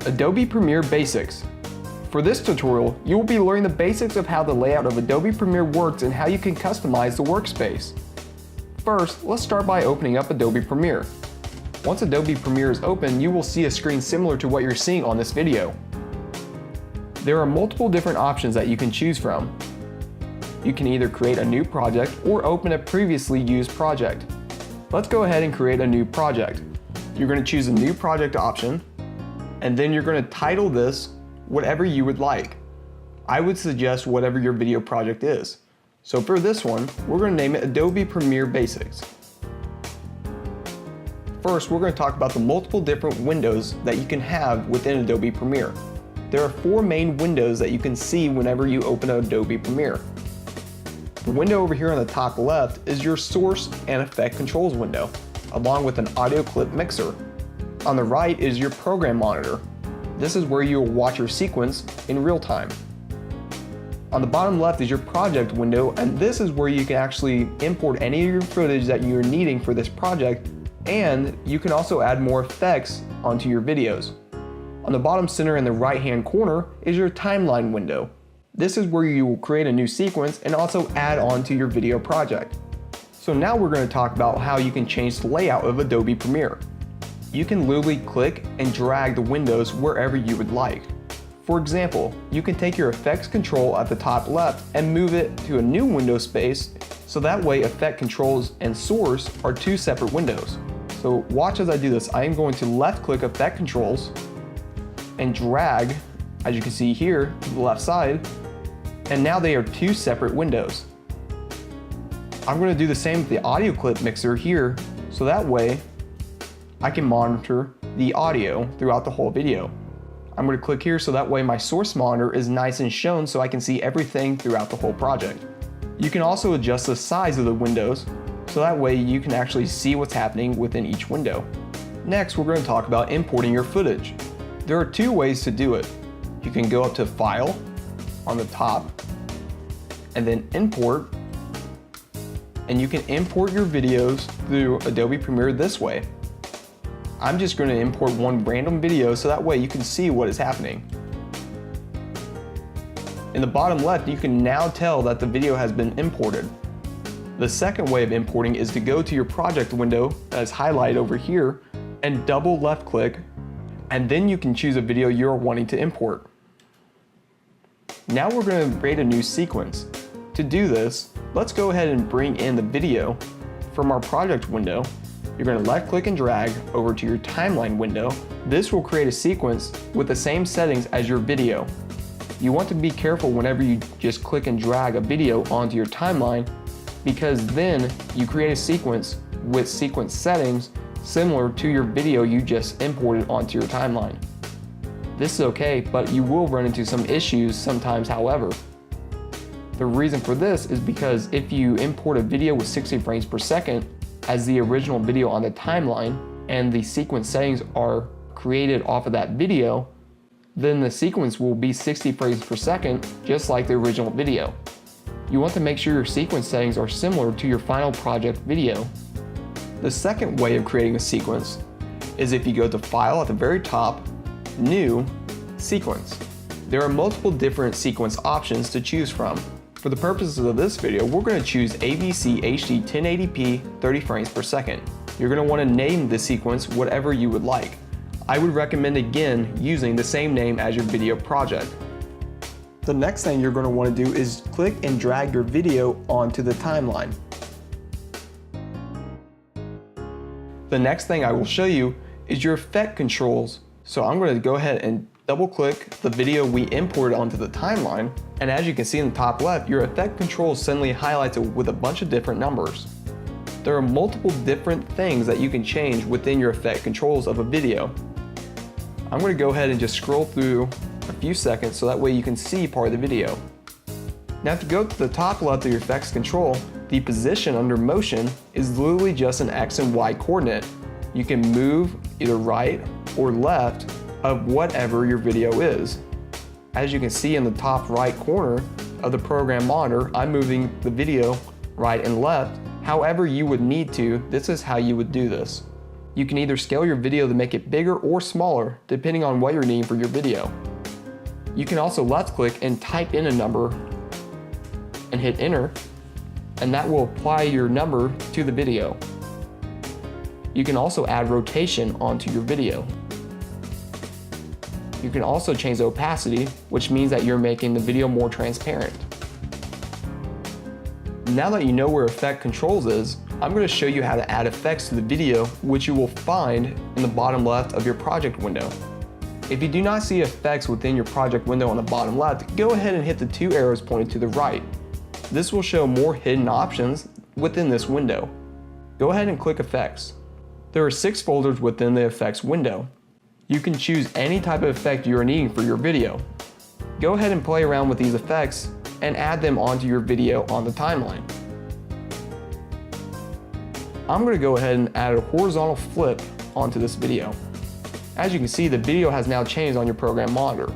Adobe Premiere Basics. For this tutorial, you will be learning the basics of how the layout of Adobe Premiere works and how you can customize the workspace. First, let's start by opening up Adobe Premiere. Once Adobe Premiere is open, you will see a screen similar to what you're seeing on this video. There are multiple different options that you can choose from. You can either create a new project or open a previously used project. Let's go ahead and create a new project. You're going to choose a new project option, and then you're going to title this whatever you would like. I would suggest whatever your video project is. So for this one, we're going to name it Adobe Premiere Basics. First, we're going to talk about the multiple different windows that you can have within Adobe Premiere. There are 4 main windows that you can see whenever you open Adobe Premiere. The window over here on the top left is your source and effect controls window, along with an audio clip mixer. On the right is your program monitor. This is where you will watch your sequence in real time. On the bottom left is your project window, and this is where you can actually import any of your footage that you're needing for this project, and you can also add more effects onto your videos. On the bottom center in the right hand corner is your timeline window. This is where you will create a new sequence and also add on to your video project. So now we're going to talk about how you can change the layout of Adobe Premiere. You can literally click and drag the windows wherever you would like. For example, you can take your effects control at the top left and move it to a new window space, so that way effect controls and source are 2 separate windows. So watch as I do this. I am going to left click effect controls and drag, as you can see here, to the left side, and now they are 2 separate windows. I'm going to do the same with the audio clip mixer here, so that way I can monitor the audio throughout the whole video. I'm going to click here so that way my source monitor is nice and shown so I can see everything throughout the whole project. You can also adjust the size of the windows so that way you can actually see what's happening within each window. Next, we're going to talk about importing your footage. There are 2 ways to do it. You can go up to File on the top and then Import, and you can import your videos through Adobe Premiere this way. I'm just going to import one random video so that way you can see what is happening. In the bottom left, you can now tell that the video has been imported. The second way of importing is to go to your project window as highlighted over here and double left click, and then you can choose a video you're wanting to import. Now we're going to create a new sequence. To do this, let's go ahead and bring in the video from our project window. You're going to left click and drag over to your timeline window. This will create a sequence with the same settings as your video. You want to be careful whenever you just click and drag a video onto your timeline, because then you create a sequence with sequence settings similar to your video you just imported onto your timeline. This is okay, but you will run into some issues sometimes, however. The reason for this is because if you import a video with 60 frames per second as the original video on the timeline, and the sequence settings are created off of that video, then the sequence will be 60 frames per second, just like the original video. You want to make sure your sequence settings are similar to your final project video. The second way of creating a sequence is if you go to File at the very top, New, Sequence. There are multiple different sequence options to choose from. For the purposes of this video, we're going to choose ABC HD 1080p 30 frames per second. You're going to want to name the sequence whatever you would like. I would recommend again using the same name as your video project. The next thing you're going to want to do is click and drag your video onto the timeline. The next thing I will show you is your effect controls. So I'm going to go ahead and double click the video we imported onto the timeline, and as you can see in the top left, your effect controls suddenly highlights it with a bunch of different numbers. There are multiple different things that you can change within your effect controls of a video. I'm going to go ahead and just scroll through a few seconds so that way you can see part of the video. Now to go to the top left of your effects control, the position under motion is literally just an X and Y coordinate. You can move either right or left of whatever your video is. As you can see in the top right corner of the program monitor, I'm moving the video right and left. However you would need to, this is how you would do this. You can either scale your video to make it bigger or smaller, depending on what you're needing for your video. You can also left click and type in a number and hit enter, and that will apply your number to the video. You can also add rotation onto your video. You can also change the opacity, which means that you're making the video more transparent. Now that you know where Effect Controls is, I'm going to show you how to add effects to the video, which you will find in the bottom left of your project window. If you do not see effects within your project window on the bottom left, go ahead and hit the two arrows pointed to the right. This will show more hidden options within this window. Go ahead and click Effects. There are 6 folders within the Effects window. You can choose any type of effect you are needing for your video. Go ahead and play around with these effects and add them onto your video on the timeline. I'm going to go ahead and add a horizontal flip onto this video. As you can see, the video has now changed on your program monitor.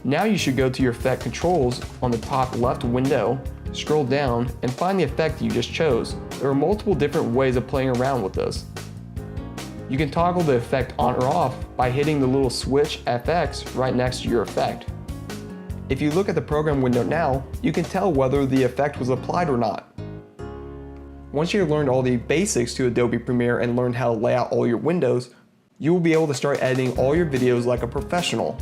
Now you should go to your effect controls on the top left window, scroll down, and find the effect you just chose. There are multiple different ways of playing around with this. You can toggle the effect on or off by hitting the little switch FX right next to your effect. If you look at the program window now, you can tell whether the effect was applied or not. Once you've learned all the basics to Adobe Premiere and learned how to lay out all your windows, you will be able to start editing all your videos like a professional.